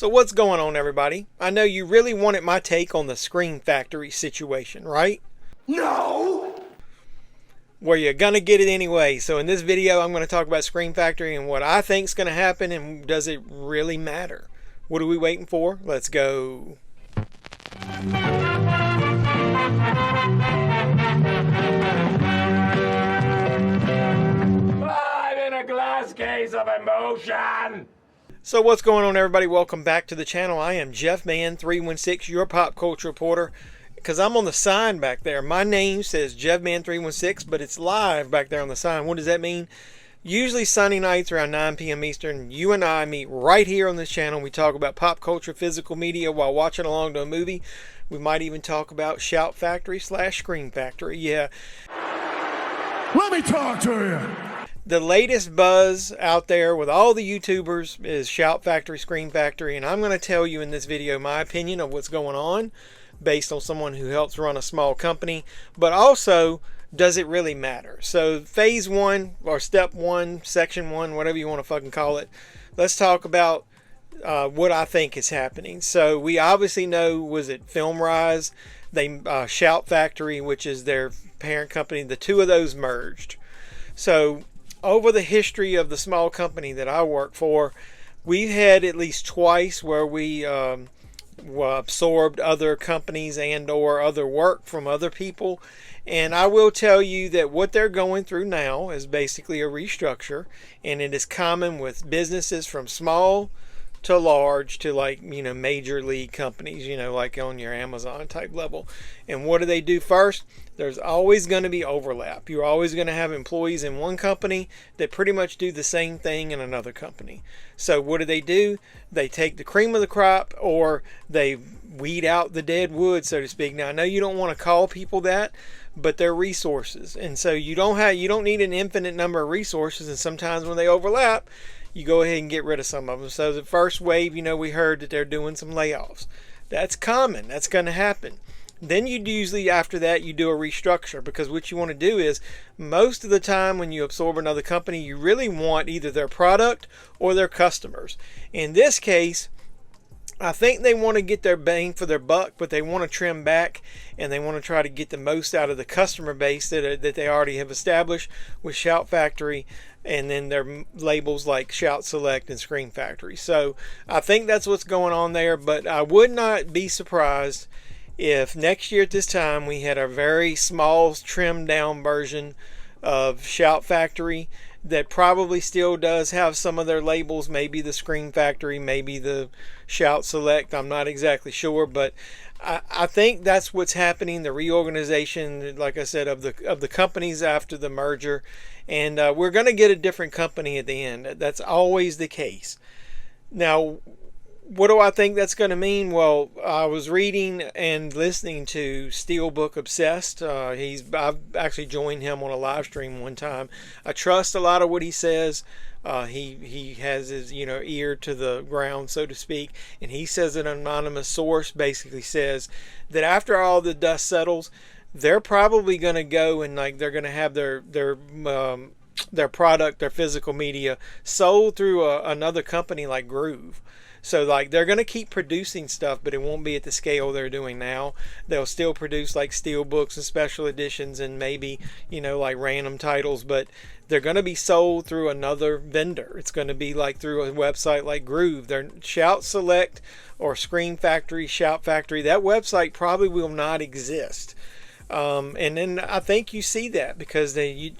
So what's going on, everybody? I know you really wanted my take on the Scream Factory situation, right? No! Well, you're gonna get it anyway. So in this video, I'm gonna talk about Scream Factory and what I think's gonna happen, and does it really matter? What are we waiting for? Let's go. 5 in a glass case of emotion! So what's going on, everybody? Welcome back to the channel. I am JeffMan316, your pop culture reporter. Because I'm on the sign back there. My name says JeffMan316, but it's live back there on the sign. What does that mean? Usually Sunday nights around 9 p.m. Eastern, you and I meet right here on this channel. We talk about pop culture, physical media while watching along to a movie. We might even talk about Shout Factory / Scream Factory. Yeah. Let me talk to you. The latest buzz out there with all the YouTubers is Shout Factory, Scream Factory, and I'm going to tell you in this video my opinion of what's going on based on someone who helps run a small company, but also, does it really matter? So phase 1 or step 1, section 1, whatever you want to fucking call it, let's talk about what I think is happening. So we obviously know, was it Film Rise? They Shout Factory, which is their parent company, the two of those merged. So over the history of the small company that I work for, we've had at least twice where we absorbed other companies and or other work from other people. And I will tell you that what they're going through now is basically a restructure, and it is common with businesses from small to large to, like, major league companies, like on your Amazon type level. And what do they do first? There's always going to be overlap. You're always going to have employees in one company that pretty much do the same thing in another company. So what do? They take the cream of the crop, or they weed out the dead wood, so to speak. Now, I know you don't want to call people that, but they're resources. And so you don't need an infinite number of resources, and sometimes when they overlap, you go ahead and get rid of some of them. So the first wave, we heard that they're doing some layoffs. That's common. That's going to happen. Then you usually, after that, you do a restructure, because what you want to do is, most of the time when you absorb another company, you really want either their product or their customers. In this case, I think they want to get their bang for their buck, but they want to trim back, and they want to try to get the most out of the customer base that they already have established with Shout Factory, and then their labels like Shout Select and Scream Factory. So I think that's what's going on there, but I would not be surprised if next year at this time we had a very small, trimmed down version of Shout Factory that probably still does have some of their labels, maybe the Scream Factory, maybe the Shout Select. I'm not exactly sure, but I think that's what's happening. The reorganization, like I said, of the companies after the merger, and we're going to get a different company at the end. That's always the case. Now, what do I think that's going to mean? Well, I was reading and listening to Steelbook Obsessed. I've actually joined him on a live stream one time. I trust a lot of what he says. He has his ear to the ground, so to speak, and he says an anonymous source basically says that after all the dust settles, they're probably going to go and they're going to have their product, their physical media, sold through another company like Groove. So they're going to keep producing stuff, but it won't be at the scale they're doing now. They'll still produce like steel books and special editions and maybe, like random titles, but they're going to be sold through another vendor. It's going to be like through a website like Groove. Their Shout Select or Scream Factory, Shout Factory, that website probably will not exist. And then I think you see that because a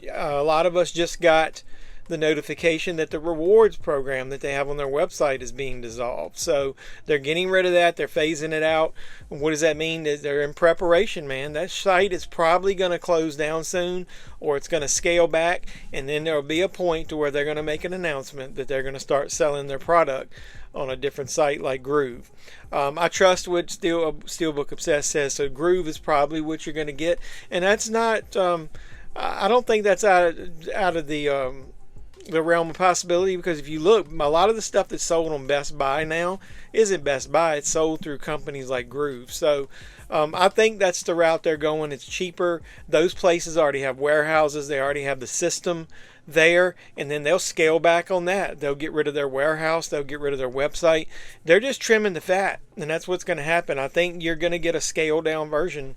lot of us just got the notification that the rewards program that they have on their website is being dissolved. So they're getting rid of that. They're phasing it out. What does that mean? They're in preparation, man. That site is probably going to close down soon, or it's going to scale back, and then there'll be a point to where they're going to make an announcement that they're going to start selling their product on a different site like Groove. I trust what Steelbook Obsessed says. So Groove is probably what you're going to get, and that's not. I don't think that's out of the the realm of possibility, because if you look, a lot of the stuff that's sold on Best Buy now isn't Best Buy. It's sold through companies like Groove. So I think that's the route they're going. It's cheaper. Those places already have warehouses. They already have the system there, and then they'll scale back on that. They'll get rid of their warehouse. They'll get rid of their website. They're just trimming the fat, and that's what's going to happen. I think you're going to get a scaled down version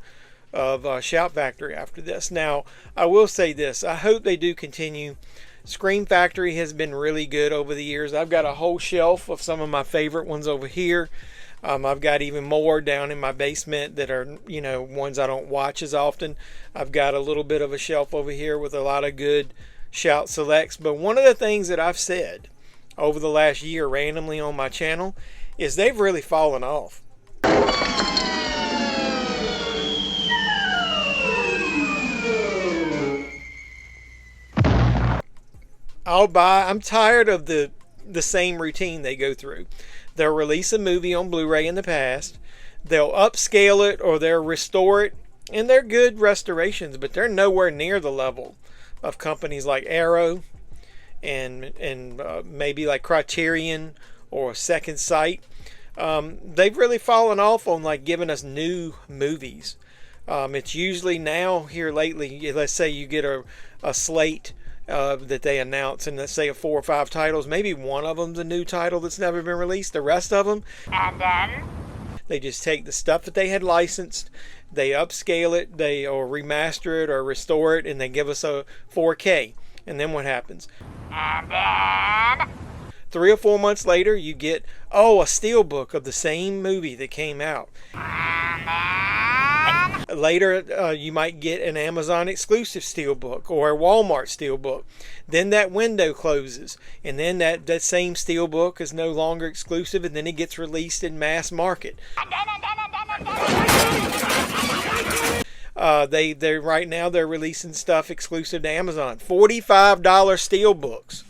of Shout Factory after this. Now, I will say this. I hope they do continue. Scream Factory has been really good over the years. I've got a whole shelf of some of my favorite ones over here. I've got even more down in my basement that are, you know, ones I don't watch as often. I've got a little bit of a shelf over here with a lot of good Shout Selects. But one of the things that I've said over the last year randomly on my channel is they've really fallen off. I'm tired of the same routine they go through. They'll release a movie on Blu-ray in the past. They'll upscale it or they'll restore it. And they're good restorations, but they're nowhere near the level of companies like Arrow and maybe like Criterion or Second Sight. They've really fallen off on like giving us new movies. It's usually now here lately, let's say you get a slate that they announce, and let's say 4 or 5 titles, maybe one of them's a new title that's never been released. The rest of them, and then they just take the stuff that they had licensed, they upscale it, or remaster it or restore it, and they give us a 4K. And then what happens? And then 3 or 4 months later, you get a steelbook of the same movie that came out. Later, you might get an Amazon exclusive steelbook or a Walmart steelbook. Then that window closes, and then that same steelbook is no longer exclusive, and then it gets released in mass market. They're right now they're releasing stuff exclusive to Amazon. $45 steelbooks.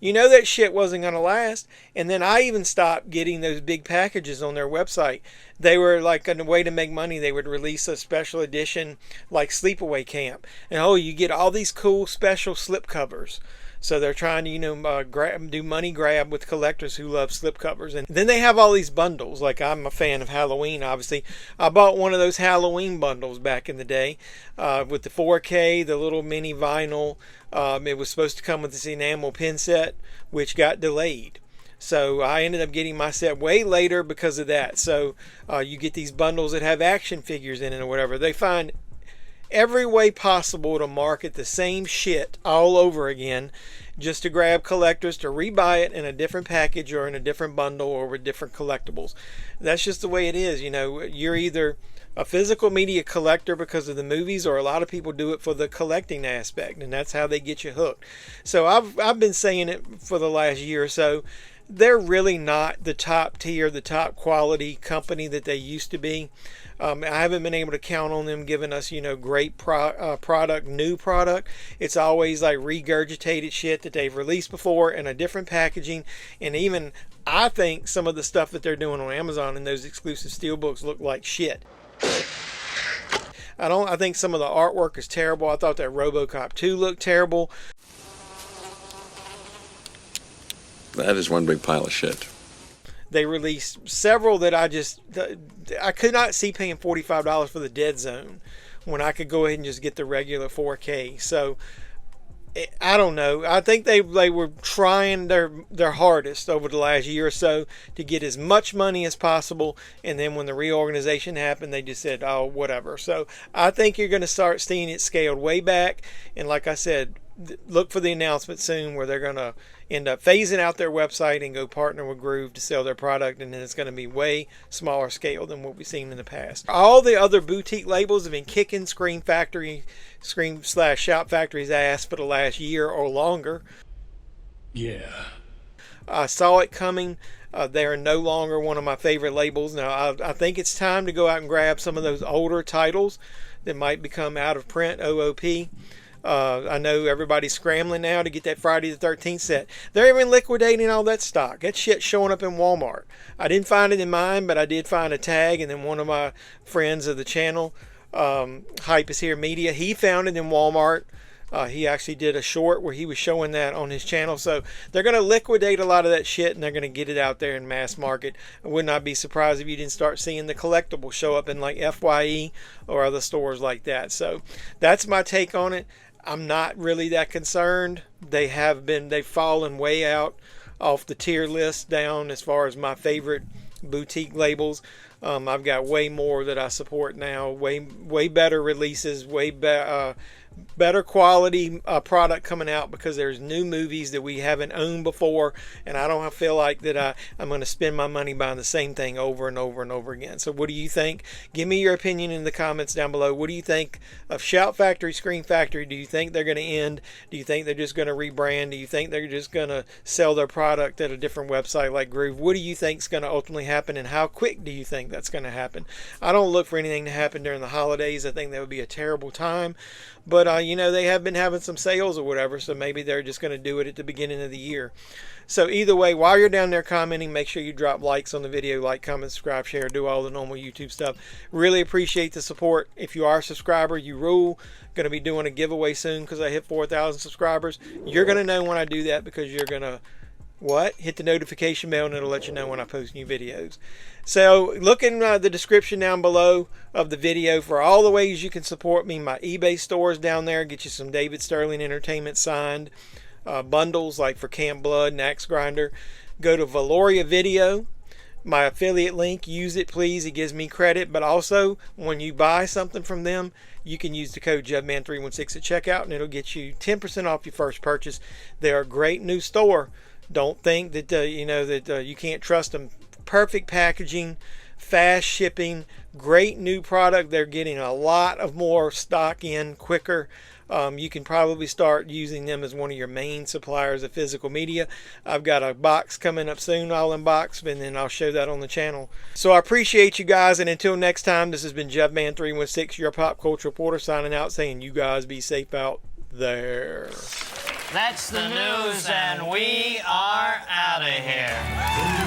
You know that shit wasn't going to last. And then I even stopped getting those big packages on their website. They were like a way to make money. They would release a special edition like Sleepaway Camp. And you get all these cool special slipcovers. So they're trying to, do money grab with collectors who love slipcovers. And then they have all these bundles. Like, I'm a fan of Halloween, obviously. I bought one of those Halloween bundles back in the day with the 4K, the little mini vinyl. It was supposed to come with this enamel pin set, which got delayed. So I ended up getting my set way later because of that. So you get these bundles that have action figures in it or whatever. They find every way possible to market the same shit all over again just to grab collectors to rebuy it in a different package or in a different bundle or with different collectibles. That's just the way it is. You're either a physical media collector because of the movies, or a lot of people do it for the collecting aspect, and that's how they get you hooked. So I've been saying it for the last year or so. They're really not the top tier, the top quality company that they used to be. I haven't been able to count on them giving us, great product, new product. It's always like regurgitated shit that they've released before in a different packaging. And even I think some of the stuff that they're doing on Amazon in those exclusive steelbooks look like shit. I think some of the artwork is terrible. I thought that RoboCop 2 looked terrible. That is one big pile of shit. They released several that I could not see paying $45 for the Dead Zone when I could go ahead and just get the regular 4K. So I don't know. I think they were trying their hardest over the last year or so to get as much money as possible, and then when the reorganization happened, they just said, oh, whatever. So I think you're going to start seeing it scaled way back, and like I said, look for the announcement soon where they're going to end up phasing out their website and go partner with Groove to sell their product, and then it's going to be way smaller scale than what we've seen in the past. All the other boutique labels have been kicking Scream / Shout Factory's ass for the last year or longer. Yeah. I saw it coming. They are no longer one of my favorite labels. Now, I think it's time to go out and grab some of those older titles that might become out of print, OOP. I know everybody's scrambling now to get that Friday the 13th set. They're even liquidating all that stock. That shit's showing up in Walmart. I didn't find it in mine, but I did find a tag, and then one of my friends of the channel, Hype is Here Media, he found it in Walmart He actually did a short where he was showing that on his channel. So they're going to liquidate a lot of that shit, and they're going to get it out there in mass market. I would not be surprised if you didn't start seeing the collectibles show up in like FYE or other stores like that. So that's my take on it. I'm not really that concerned. They've fallen way out off the tier list down as far as my favorite boutique labels. I've got way more that I support now, way better releases, better quality product coming out, because there's new movies that we haven't owned before, and I don't feel like that I'm going to spend my money buying the same thing over and over and over again. So what do you think? Give me your opinion in the comments down below. What do you think of Shout Factory, Scream Factory? Do you think they're going to end? Do you think they're just going to rebrand? Do you think they're just going to sell their product at a different website like Groove? What do you think is going to ultimately happen, and how quick do you think that's going to happen? I don't look for anything to happen during the holidays. I think that would be a terrible time. But, they have been having some sales or whatever, so maybe they're just going to do it at the beginning of the year. So either way, while you're down there commenting, make sure you drop likes on the video, like, comment, subscribe, share, do all the normal YouTube stuff. Really appreciate the support. If you are a subscriber, you rule. Going to be doing a giveaway soon because I hit 4,000 subscribers. You're going to know when I do that, because you're going to hit the notification bell, and it'll let you know when I post new videos. So look in the description down below of the video for all the ways you can support me. My eBay store is down there. Get you some David Sterling Entertainment signed bundles, like for Camp Blood and Axe Grinder. Go to Valoria Video, my affiliate link. Use it, please. It gives me credit. But also, when you buy something from them, you can use the code JubMan316 at checkout, and it'll get you 10% off your first purchase. They're a great new store. Don't think that you can't trust them. Perfect packaging, fast shipping, great new product. They're getting a lot of more stock in quicker. You can probably start using them as one of your main suppliers of physical media. I've got a box coming up soon, all unboxed, and then I'll show that on the channel. So I appreciate you guys, and until next time, this has been JubMan316, your pop culture reporter, signing out, saying you guys be safe out there. That's the news, and we are out of here.